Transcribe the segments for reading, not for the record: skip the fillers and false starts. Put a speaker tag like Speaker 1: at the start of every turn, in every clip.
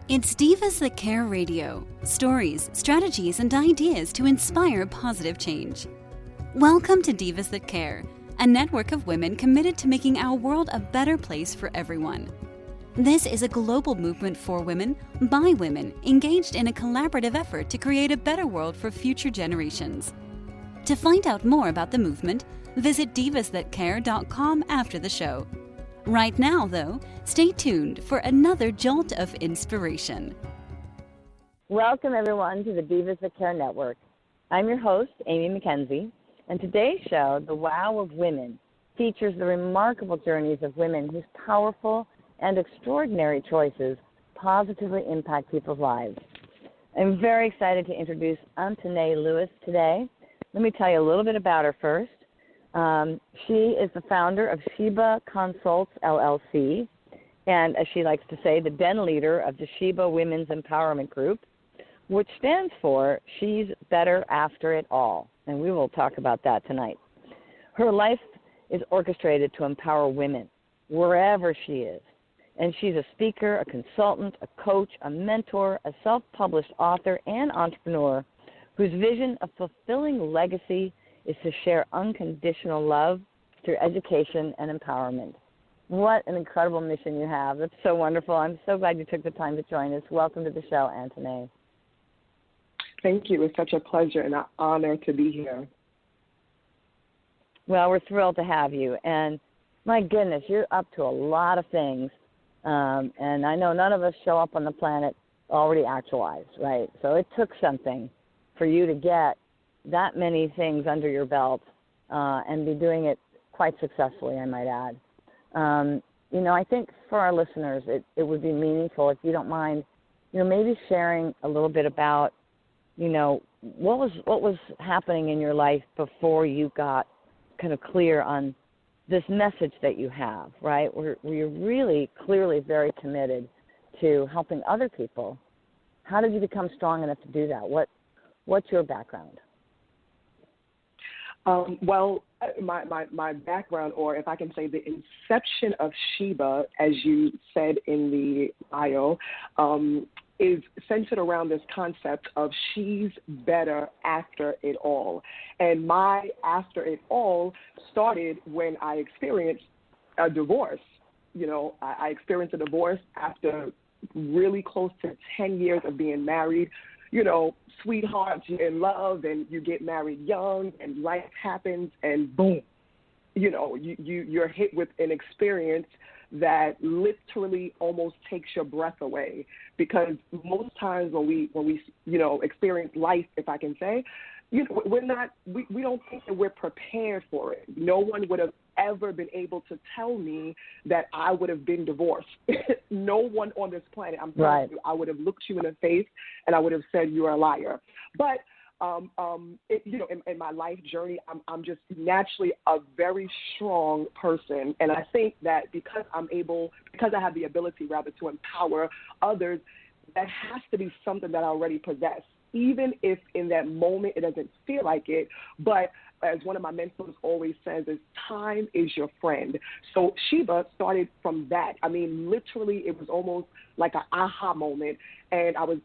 Speaker 1: It's Divas That Care Radio. Stories, strategies, and ideas to inspire positive change. Welcome to Divas That Care, a network of women committed to making our world a better place for everyone. This is a global movement for women, by women, engaged in a collaborative effort to create a better world for future generations. To find out more about the movement, visit divasthatcare.com after the show. Right now, though, stay tuned for another jolt of inspiration.
Speaker 2: Welcome, everyone, to the Divas That Care Network. I'm your host, Amy McKenzie, and today's show, The Wow of Women, features the remarkable journeys of women whose powerful and extraordinary choices positively impact people's lives. I'm very excited to introduce Antoinette Lewis today. Let me tell you a little bit about her first. She is the founder of SheBA Consults, LLC, and as she likes to say, the den leader of the SheBA Women's Empowerment Group, which stands for She's Better After It All, and we will talk about that tonight. Her life is orchestrated to empower women wherever she is, and she's a speaker, a consultant, a coach, a mentor, a self-published author, and entrepreneur whose vision of fulfilling legacy is to share unconditional love through education and empowerment. What an incredible mission you have. That's so wonderful. I'm so glad you took the time to join us. Welcome to the show, Antoinette.
Speaker 3: Thank you. It's such a pleasure and an honor to be here.
Speaker 2: Well, we're thrilled to have you. And my goodness, you're up to a lot of things. And I know none of us show up on the planet already actualized, right? So it took something for you to get that many things under your belt and be doing it quite successfully, I might add. I think for our listeners, it would be meaningful if you don't mind, maybe sharing a little bit about, what was happening in your life before you got kind of clear on this message that you have, right? Where you're really clearly very committed to helping other people. How did you become strong enough to do that? What's your background?
Speaker 3: My background, or if I can say the inception of SheBA, as you said in the bio, is centered around this concept of she's better after it all. And my after it all started when I experienced a divorce. I experienced a divorce after really close to 10 years of being married. Sweethearts, you're in love and you get married young and life happens and boom, you're hit with an experience that literally almost takes your breath away, because most times when we experience life, if I can say, we don't think that we're prepared for it. No one would have ever been able to tell me that I would have been divorced. No one on this planet. I'm telling you, I would have looked you in the face and I would have said you're a liar. But in my life journey, I'm just naturally a very strong person, and I think that because I have the ability to empower others, that has to be something that I already possess, even if in that moment it doesn't feel like it. But as one of my mentors always says, is time is your friend. So SheBA started from that. I mean, literally, it was almost like an aha moment. And I was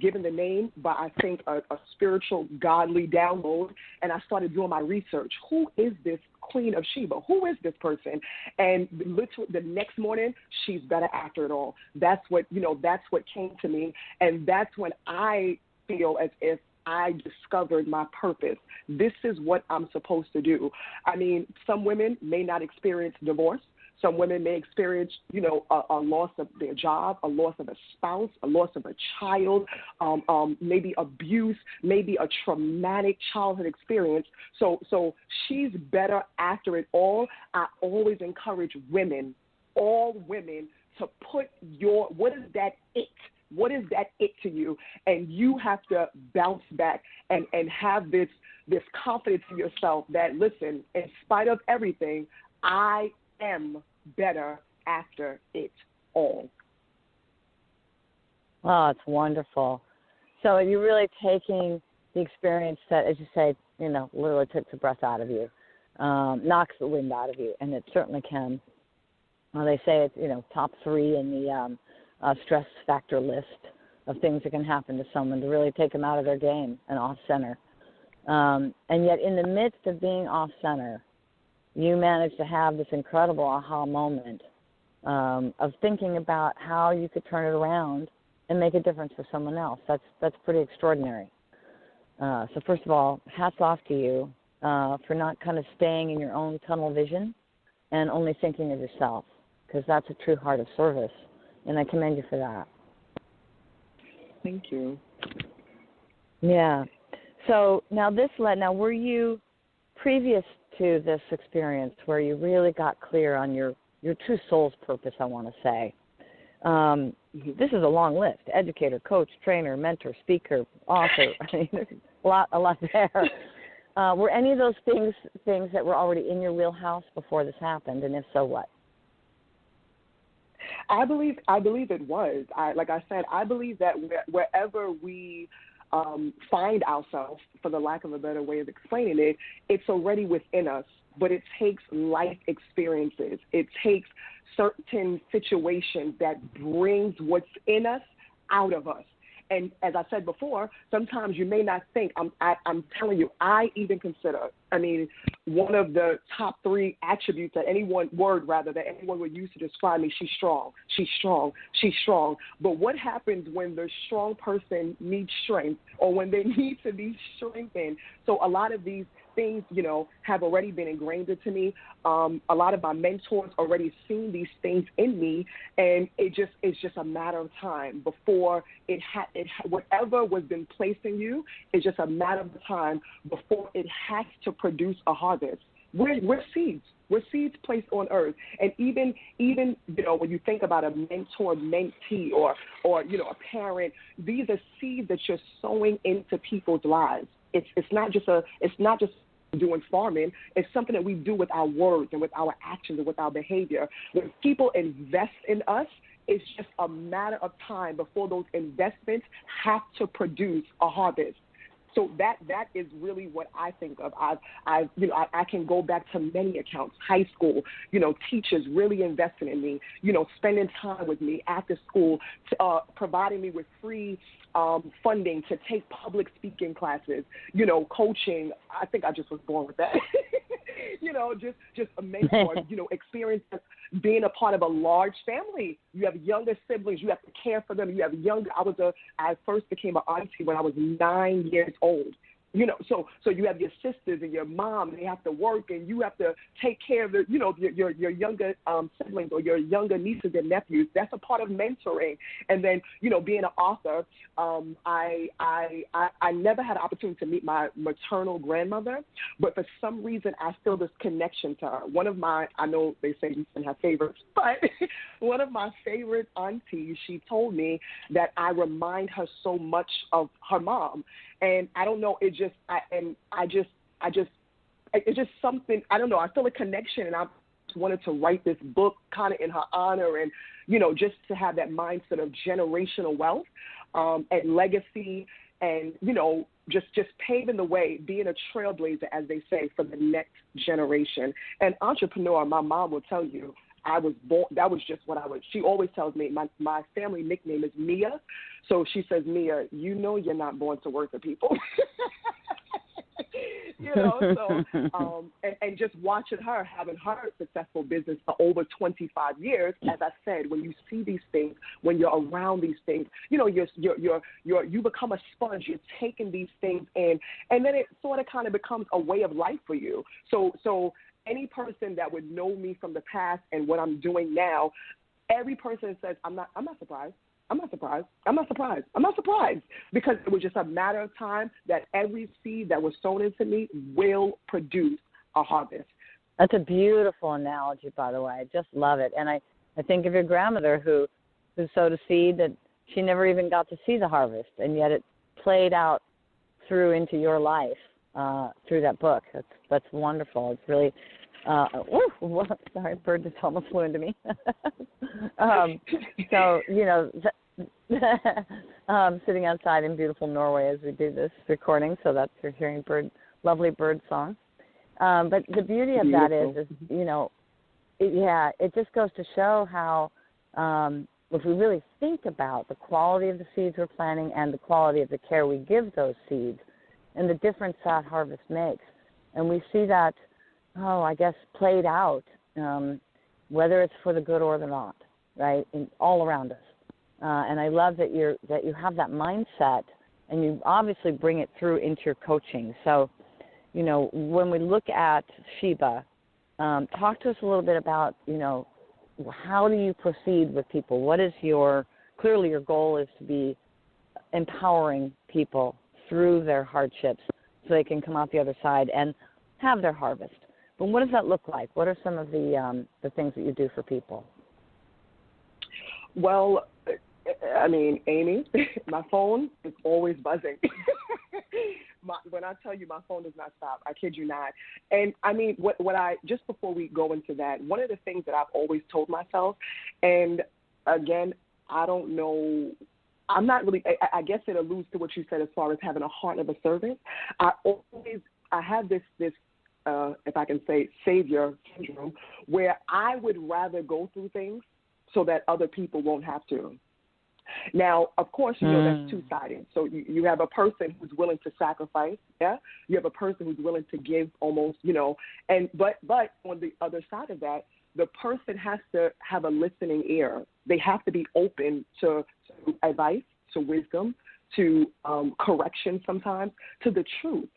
Speaker 3: given the name by, I think, a spiritual, godly download. And I started doing my research. Who is this Queen of SheBA? Who is this person? And literally the next morning, she's better after it all. That's what came to me. And that's when I feel as if I discovered my purpose. This is what I'm supposed to do. I mean, some women may not experience divorce. Some women may experience, a loss of their job, a loss of a spouse, a loss of a child, maybe abuse, maybe a traumatic childhood experience. So she's better after it all. I always encourage women, all women, to put what is that it? What is that it to you? And you have to bounce back and have this confidence in yourself that, listen, in spite of everything, I am better after it all.
Speaker 2: Oh, it's wonderful. So you're really taking the experience that, as you say, literally takes the breath out of you, knocks the wind out of you, and it certainly can. Well, they say it's, top 3 in the stress factor list of things that can happen to someone to really take them out of their game and off center. And yet in the midst of being off center, you manage to have this incredible aha moment of thinking about how you could turn it around and make a difference for someone else. That's pretty extraordinary. So first of all, hats off to you for not kind of staying in your own tunnel vision and only thinking of yourself, because that's a true heart of service, and I commend you for that.
Speaker 3: Thank you.
Speaker 2: Yeah. So now were you, previous to this experience where you really got clear on your true soul's purpose, I want to say, this is a long list: educator, coach, trainer, mentor, speaker, author. I mean, there's a lot there. Were any of those things that were already in your wheelhouse before this happened, and if so, what?
Speaker 3: I believe it was. Like I said, I believe that wherever we find ourselves, for the lack of a better way of explaining it, it's already within us. But it takes life experiences. It takes certain situations that brings what's in us out of us. And as I said before, sometimes you may not think, I'm telling you, I even consider, one of the top 3 attributes that anyone would use to describe me: she's strong, she's strong, she's strong. But what happens when the strong person needs strength, or when they need to be strengthened? So a lot of these things, have already been ingrained into me. A lot of my mentors already seen these things in me, and it's just a matter of time before whatever was been placed in you. It's just a matter of time before it has to produce a harvest. We're seeds. We're seeds placed on earth. And even when you think about a mentor, mentee, or a parent, these are seeds that you're sowing into people's lives. It's not just doing farming. It's something that we do with our words and with our actions and with our behavior. When people invest in us, it's just a matter of time before those investments have to produce a harvest. So that is really what I think of. I can go back to many accounts: high school, teachers really investing in me, spending time with me after school, providing me with free funding to take public speaking classes, coaching. I think I just was born with that. Just a mentor, experience being a part of a large family. You have younger siblings, you have to care for them. You have I first became an auntie when I was 9 years old. So you have your sisters and your mom, and they have to work, and you have to take care of your younger siblings or your younger nieces and nephews. That's a part of mentoring. And then, being an author, I never had an opportunity to meet my maternal grandmother, but for some reason I feel this connection to her. I know they say you can have favorites, but one of my favorite aunties, she told me that I remind her so much of her mom. And I don't know, it's just something, I don't know, I feel a connection, and I wanted to write this book kind of in her honor, and, just to have that mindset of generational wealth and legacy, and, just paving the way, being a trailblazer, as they say, for the next generation. And entrepreneur, my mom will tell you, I was born, that was just what I was. She always tells me my family nickname is Mia. So she says, Mia, you're not born to work for people. And just watching her, having her successful business for over 25 years, as I said, when you see these things, when you're around these things, you become a sponge. You're taking these things in, and then it sort of kind of becomes a way of life for you. So any person that would know me from the past and what I'm doing now, every person says, I'm not surprised. I'm not surprised, because it was just a matter of time that every seed that was sown into me will produce a harvest.
Speaker 2: That's a beautiful analogy, by the way. I just love it. And I think of your grandmother who sowed a seed that she never even got to see the harvest, and yet it played out through into your life through that book. That's wonderful. It's really sorry, bird just almost flew into me. Sitting outside in beautiful Norway as we do this recording, so that's you're hearing lovely bird song. But the beauty of that is it just goes to show how if we really think about the quality of the seeds we're planting and the quality of the care we give those seeds and the difference that harvest makes, and we see that, I guess, played out, whether it's for the good or the not, right, all around us. And I love that you have that mindset, and you obviously bring it through into your coaching. So, when we look at SheBA, talk to us a little bit about, how do you proceed with people? What is clearly your goal is to be empowering people through their hardships so they can come out the other side and have their harvest. But what does that look like? What are some of the things that you do for people?
Speaker 3: Well, I mean, Amy, my phone is always buzzing. When I tell you my phone does not stop, I kid you not. And I mean, just before we go into that, one of the things that I've always told myself, and again, I don't know, I'm not really, I guess it alludes to what you said as far as having a heart of a servant. I have this, if I can say, savior syndrome, where I would rather go through things so that other people won't have to. Now, of course, that's two-sided. So you have a person who's willing to sacrifice, yeah? You have a person who's willing to give almost, but on the other side of that, the person has to have a listening ear. They have to be open to advice, to wisdom, to correction sometimes, to the truth.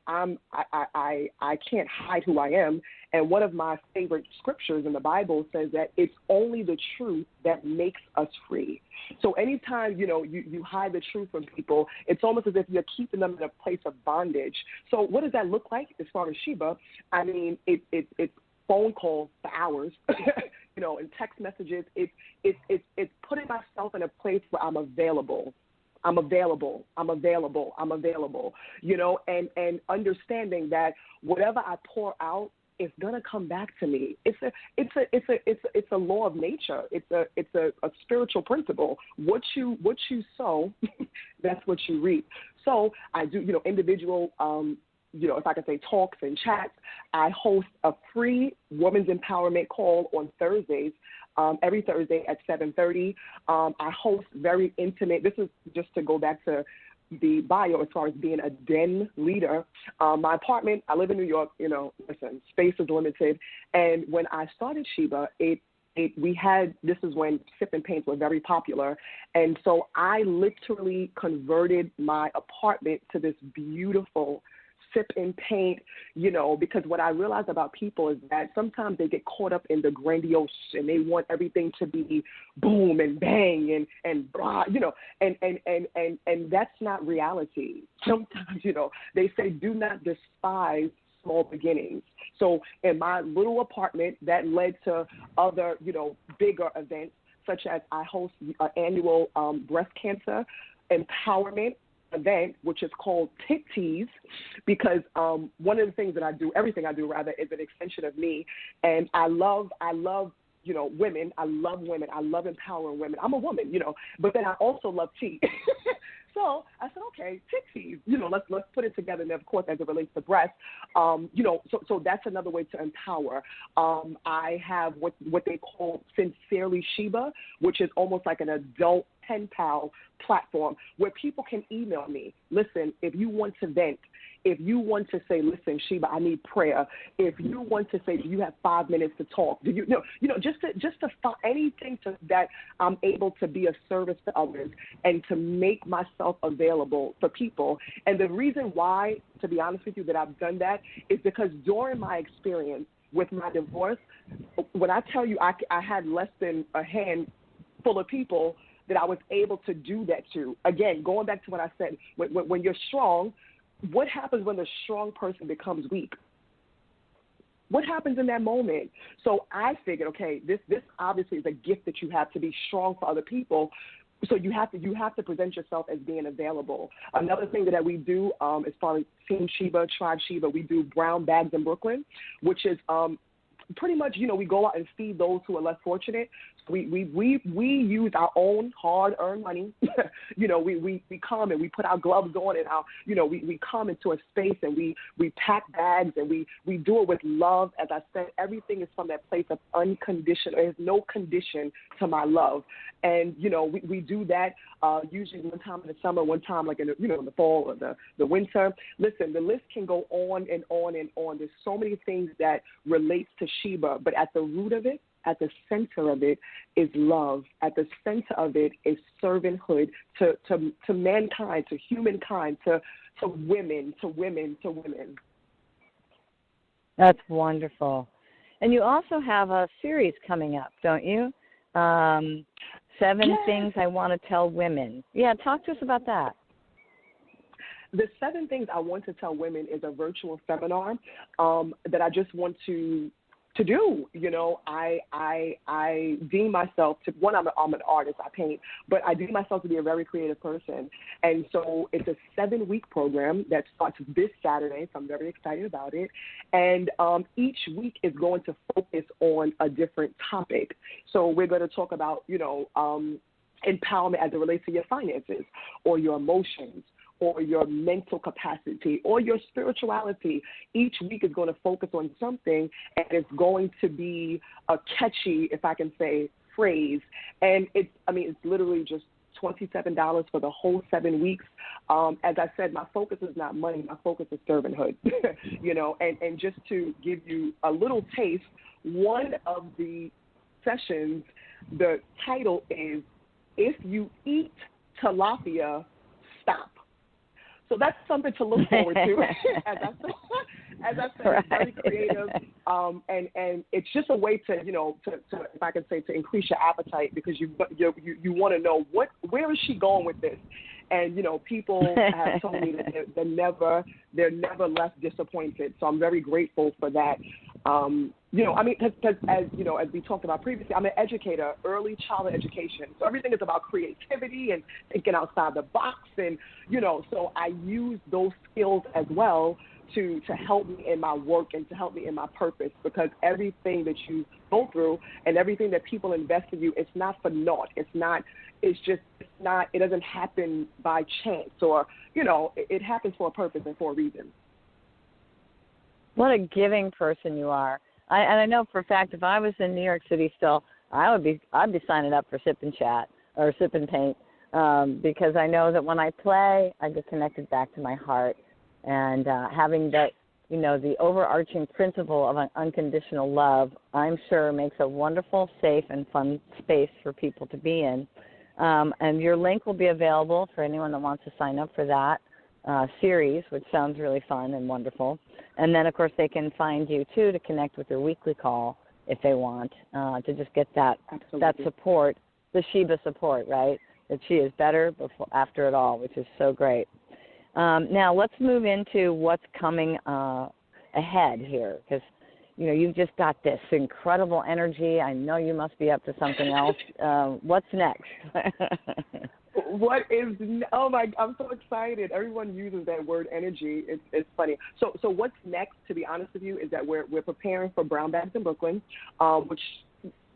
Speaker 3: I can't hide who I am. And one of my favorite scriptures in the Bible says that it's only the truth that makes us free. So anytime, you hide the truth from people, it's almost as if you're keeping them in a place of bondage. So what does that look like as far as SheBA? I mean, it's phone calls for hours, and text messages. It's putting myself in a place where I'm available, and understanding that whatever I pour out is gonna come back to me. It's a law of nature. It's a spiritual principle. What you sow, that's what you reap. So I do, individual, if I could say talks and chats. I host a free women's empowerment call on Thursdays. Every Thursday at 7:30. I host very intimate. This is just to go back to the bio as far as being a den leader. My apartment, I live in New York, listen, space is limited. And when I started SheBA, this is when sip and paints were very popular. And so I literally converted my apartment to this beautiful sip and paint, because what I realize about people is that sometimes they get caught up in the grandiose and they want everything to be boom and bang and blah, and that's not reality. Sometimes, they say do not despise small beginnings. So in my little apartment, that led to other, bigger events, such as I host an annual breast cancer empowerment event, which is called Tit Tease, because one of the things that I do, everything I do rather, is an extension of me. And I love women. I love women. I love empowering women. I'm a woman, but then I also love tea. So I said, okay, Tit Tease, let's put it together. And of course, as it relates to breast, so that's another way to empower. I have what they call Sincerely SheBA, which is almost like an adult pen pal platform where people can email me. Listen, if you want to vent, if you want to say, listen, SheBA, I need prayer. If you want to say, do you have 5 minutes to talk? Do you just to find anything that I'm able to be of service to others and to make myself available for people. And the reason why, to be honest with you, that I've done that is because during my experience with my divorce, when I tell you I had less than a handful of people that I was able to do that to. Again, going back to what I said, when you're strong, what happens when the strong person becomes weak? What happens in that moment? So I figured, okay, this obviously is a gift that you have to be strong for other people. So you have to present yourself as being available. Another thing that we do as far as Team SheBA, Tribe SheBA, we do brown bags in Brooklyn, which is pretty much, we go out and feed those who are less fortunate. We use our own hard-earned money. We come and we put our gloves on and we come into a space and we pack bags and we do it with love. As I said, everything is from that place of unconditional. There's no condition to my love. And, we do that usually one time in the summer, one time like in the fall or the winter. Listen, the list can go on and on and on. There's so many things that relates to SheBA, but at the root of it, at the center of it is love. At the center of it is servanthood to mankind, to humankind, to women.
Speaker 2: That's wonderful. And you also have a series coming up, don't you? 7 Things I Want to Tell Women. Yeah, talk to us about that.
Speaker 3: The 7 Things I Want to Tell Women is a virtual seminar that I just want to do. I deem myself to, one, I'm an artist, I paint, but I deem myself to be a very creative person. And so it's a 7-week program that starts this Saturday, so I'm very excited about it. And each week is going to focus on a different topic. So we're going to talk about, empowerment as it relates to your finances or your emotions, or your mental capacity, or your spirituality. Each week is going to focus on something, and it's going to be a catchy, if I can say, phrase. And it's literally just $27 for the whole 7 weeks. As I said, my focus is not money. My focus is servanthood, and just to give you a little taste, one of the sessions, the title is, If You Eat Tilapia, Stop. So that's something to look forward to. As I said,
Speaker 2: right.
Speaker 3: It's very creative, and it's just a way to, if I can say, to increase your appetite, because you want to know where is she going with this, and people have told me that they're never left disappointed. So I'm very grateful for that. Because as we talked about previously, I'm an educator, early childhood education. So everything is about creativity and thinking outside the box. And, so I use those skills as well to help me in my work and to help me in my purpose, because everything that you go through and everything that people invest in you, it's not for naught. It doesn't happen by chance, or, it happens for a purpose and for a reason.
Speaker 2: What a giving person you are. I know for a fact, if I was in New York City still, I'd be signing up for Sip and Chat or Sip and Paint, because I know that when I play, I get connected back to my heart, and having that, the overarching principle of an unconditional love, I'm sure makes a wonderful, safe, and fun space for people to be in. And your link will be available for anyone that wants to sign up for that series, which sounds really fun and wonderful. And then, of course, they can find you, too, to connect with your weekly call if they want, to just get that support, the SheBA support, right, that she is better after it all, which is so great. Now, let's move into what's coming ahead here, because, you've just got this incredible energy. I know you must be up to something else. What's next? I'm so excited. Everyone uses that word energy. It's funny. So what's next, to be honest with you, is that we're preparing for Brown Bags in Brooklyn, which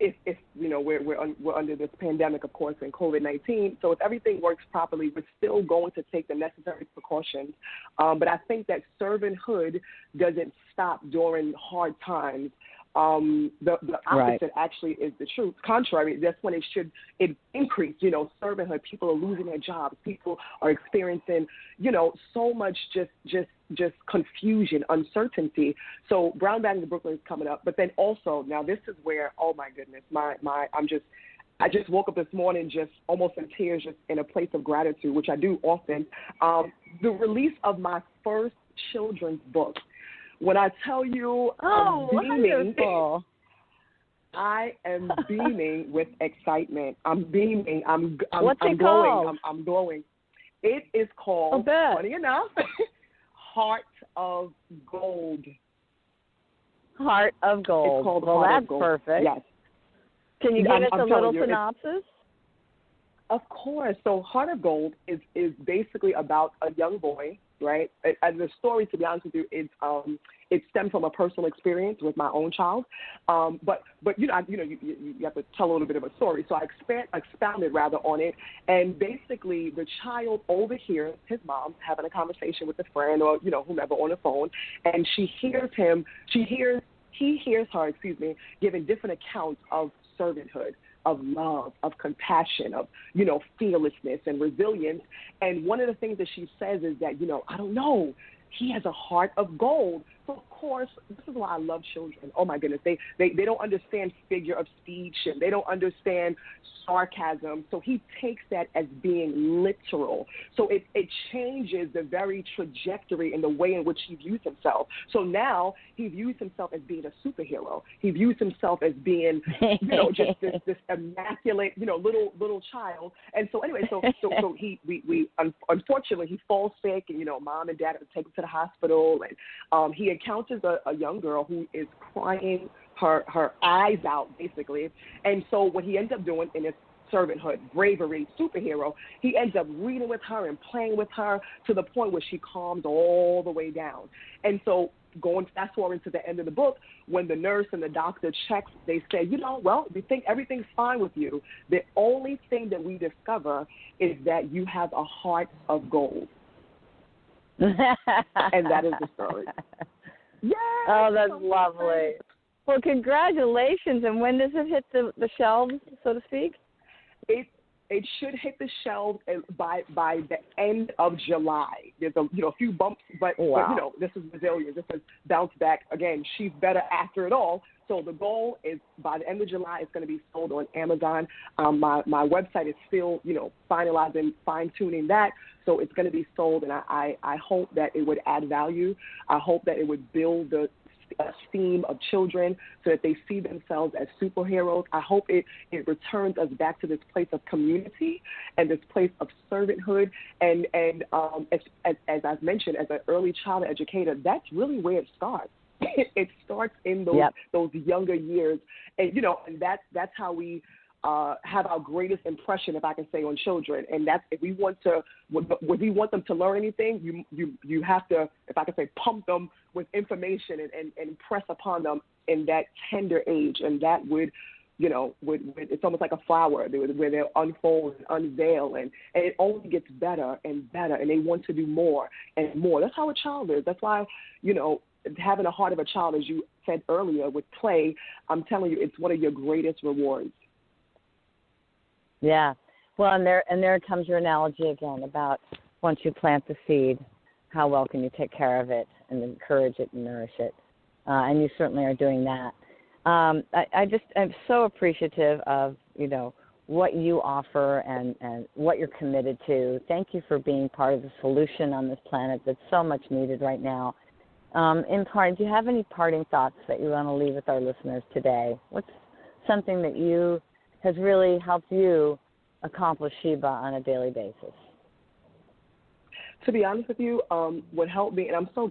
Speaker 2: if we're under this pandemic, of course, and COVID-19. So if everything works properly, we're still going to take the necessary precautions. But I think that servanthood doesn't stop during hard times. The opposite actually is the truth. Contrary, that's when it increase. Servanthood. People are losing their jobs. People are experiencing, so much just confusion, uncertainty. So Brown Bag in Brooklyn is coming up. But then also, now this is where, oh my goodness, I just woke up this morning just almost in tears, just in a place of gratitude, which I do often. The release of my first children's book. When I tell you I'm beaming, wonderful.
Speaker 3: I am beaming with excitement. I'm beaming.
Speaker 2: What's it called?
Speaker 3: I'm glowing. It is called, funny enough, Heart of Gold.
Speaker 2: Heart of Gold.
Speaker 3: It's called
Speaker 2: well,
Speaker 3: Heart
Speaker 2: that's
Speaker 3: of Gold.
Speaker 2: Perfect.
Speaker 3: Yes.
Speaker 2: Can you give us a little synopsis?
Speaker 3: Of course. So Heart of Gold is basically about a young boy, right? And the story, to be honest with you, it it stemmed from a personal experience with my own child. But you have to tell a little bit of a story. So I expounded rather on it, and basically the child overhears his mom having a conversation with a friend or whomever on the phone, and he hears her, giving different accounts of servanthood, of love, of compassion, of, fearlessness and resilience. And one of the things that she says is that, I don't know, he has a heart of gold. So, of course, this is why I love children. Oh, my goodness. They don't understand figure of speech, and they don't understand sarcasm. So he takes that as being literal. So it changes the very trajectory and the way in which he views himself. So now he views himself as being a superhero. He views himself as being, just this immaculate, little child. And so anyway, so we unfortunately he falls sick, and mom and dad have to take him to the hospital, and he encounters a young girl who is crying her eyes out, basically. And so what he ends up doing in his servanthood, bravery, superhero, he ends up reading with her and playing with her to the point where she calms all the way down. And so going fast forward to the end of the book, when the nurse and the doctor checks, they say, we think everything's fine with you. The only thing that we discover is that you have a heart of gold. And that is the story. Yeah.
Speaker 2: Oh, that's lovely. Well, congratulations. And when does it hit the shelves, so to speak?
Speaker 3: It should hit the shelves by the end of July. There's a few bumps, but this is resilient. This is bounce back. Again, she's better after it all. So the goal is by the end of July, it's going to be sold on Amazon. My website is still finalizing, fine-tuning that. So it's going to be sold, and I hope that it would add value. I hope that it would build the esteem of children so that they see themselves as superheroes. I hope it returns us back to this place of community and this place of servanthood. And as I've mentioned, as an early child educator, that's really where it starts. It starts in those younger years, and and that's how we have our greatest impression, if I can say, on children. And that's if we want them to learn anything, you have to, if I can say, pump them with information and impress upon them in that tender age, and that would it's almost like a flower where they'll unfold and unveil, and it only gets better and better, and they want to do more and more. That's how a child is. That's why having a heart of a child, as you said earlier, with play, I'm telling you, it's one of your greatest rewards.
Speaker 2: Yeah. Well, and there comes your analogy again about once you plant the seed, how well can you take care of it and encourage it and nourish it? And you certainly are doing that. I'm so appreciative of, what you offer and what you're committed to. Thank you for being part of the solution on this planet that's so much needed right now. In part, do you have any parting thoughts that you want to leave with our listeners today? What's something that has really helped you accomplish SheBA on a daily basis?
Speaker 3: To be honest with you, what helped me, and I'm so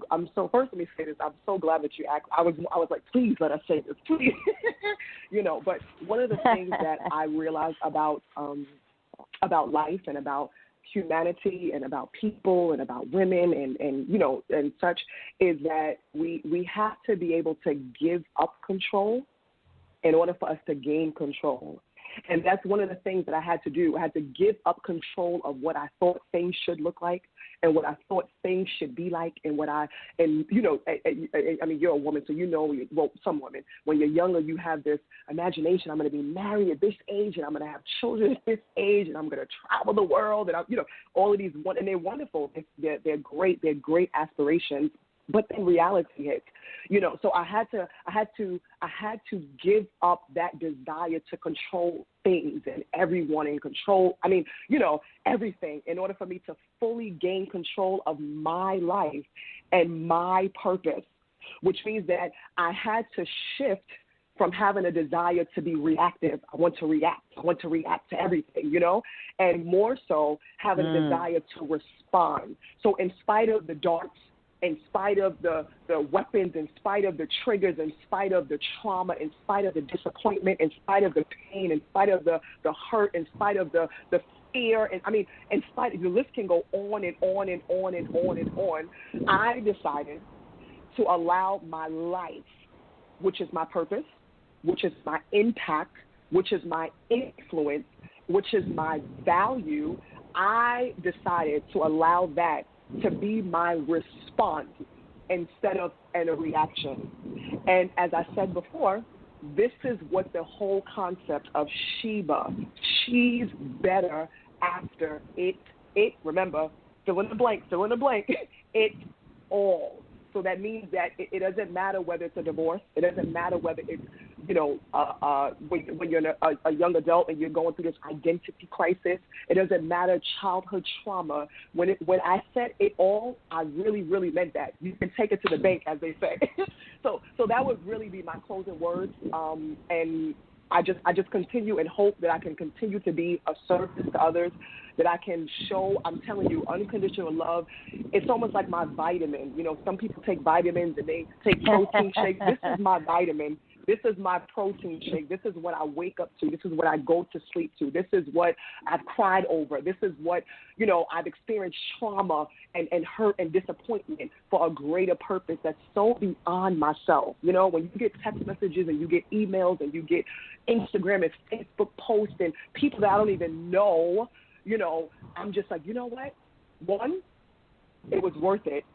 Speaker 3: first let me say this, I'm so glad that you asked. I was like, please let us say this, please. But one of the things that I realized about life and about humanity and about people and about women and such is that we have to be able to give up control in order for us to gain control. And that's one of the things that I had to do. I had to give up control of what I thought things should look like and what I thought things should be like, and I mean, you're a woman, so some women, when you're younger, you have this imagination. I'm going to be married at this age, and I'm going to have children at this age, and I'm going to travel the world, and all of these, and they're wonderful. They're great. They're great aspirations. But then reality hits, so I had to give up that desire to control things and everyone and control, everything in order for me to fully gain control of my life and my purpose, which means that I had to shift from having a desire to be reactive. I want to react to everything, and more so having a desire to respond. So in spite of the darts, in spite of the weapons, in spite of the triggers, in spite of the trauma, in spite of the disappointment, in spite of the pain, in spite of the hurt, in spite of the fear, in spite of, the list can go on and on and on and on and on. I decided to allow my life, which is my purpose, which is my impact, which is my influence, which is my value, I decided to allow that to be my response instead of a reaction. And as I said before, this is what the whole concept of SheBA, she's better after it, remember, fill in the blank, it all. So that means that it doesn't matter whether it's a divorce. It doesn't matter whether it's, when you're a young adult and you're going through this identity crisis. It doesn't matter childhood trauma. When I said it all, I really, really meant that. You can take it to the bank, as they say. So that would really be my closing words. And I just continue and hope that I can continue to be of service to others, that I can show, I'm telling you, unconditional love. It's almost like my vitamin. Some people take vitamins and they take protein shakes. This is my vitamin. This is my protein shake. This is what I wake up to. This is what I go to sleep to. This is what I've cried over. This is what, I've experienced trauma and hurt and disappointment for a greater purpose that's so beyond myself. When you get text messages and you get emails and you get Instagram and Facebook posts and people that I don't even know, I'm just like, you know what? One, it was worth it.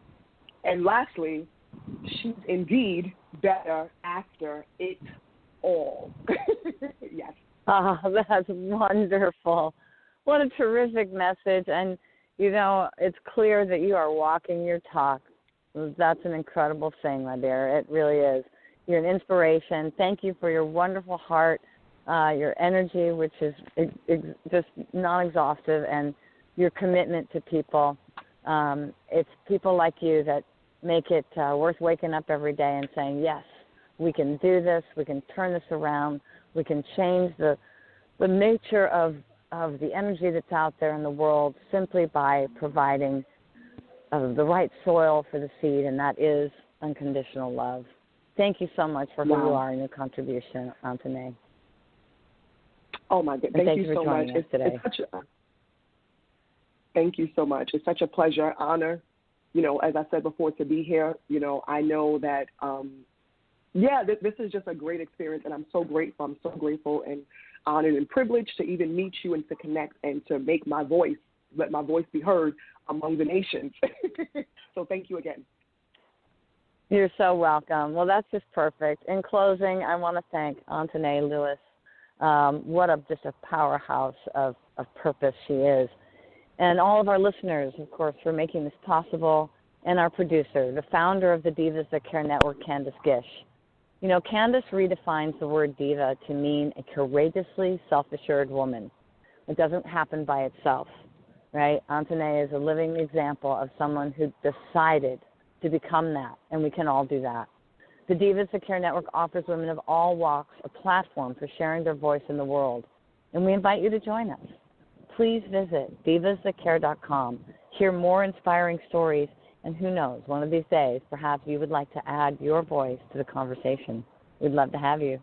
Speaker 3: And lastly, she's indeed better after it all. Yes.
Speaker 2: Oh, that's wonderful. What a terrific message. And, it's clear that you are walking your talk. That's an incredible thing, my dear. It really is. You're an inspiration. Thank you for your wonderful heart, your energy, which is just non-exhaustive, and your commitment to people. It's people like you that make it worth waking up every day and saying, yes, we can do this, we can turn this around, we can change the nature of the energy that's out there in the world simply by providing the right soil for the seed, and that is unconditional love. Thank you so much for who you are and your contribution, Antoine.
Speaker 3: Oh, my goodness. Thank you so much. Thank you so much. It's such a pleasure, honor, as I said before, to be here. I know that, this is just a great experience, and I'm so grateful. I'm so grateful and honored and privileged to even meet you and to connect and to make let my voice be heard among the nations. So thank you again.
Speaker 2: You're so welcome. Well, that's just perfect. In closing, I want to thank Antoine Lewis. What just a powerhouse of purpose she is. And all of our listeners, of course, for making this possible, and our producer, the founder of the Divas That Care Network, Candace Gish. Candace redefines the word diva to mean a courageously self-assured woman. It doesn't happen by itself, right? Antoine is a living example of someone who decided to become that, and we can all do that. The Divas That Care Network offers women of all walks a platform for sharing their voice in the world, and we invite you to join us. Please visit divasthatcare.com, hear more inspiring stories, and who knows, one of these days, perhaps you would like to add your voice to the conversation. We'd love to have you.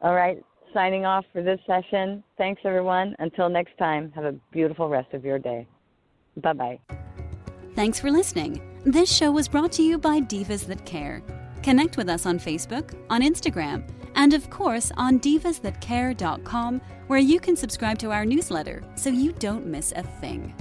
Speaker 2: All right, signing off for this session. Thanks, everyone. Until next time, have a beautiful rest of your day. Bye-bye.
Speaker 1: Thanks for listening. This show was brought to you by Divas That Care. Connect with us on Facebook, on Instagram, and of course on divasthatcare.com, where you can subscribe to our newsletter so you don't miss a thing.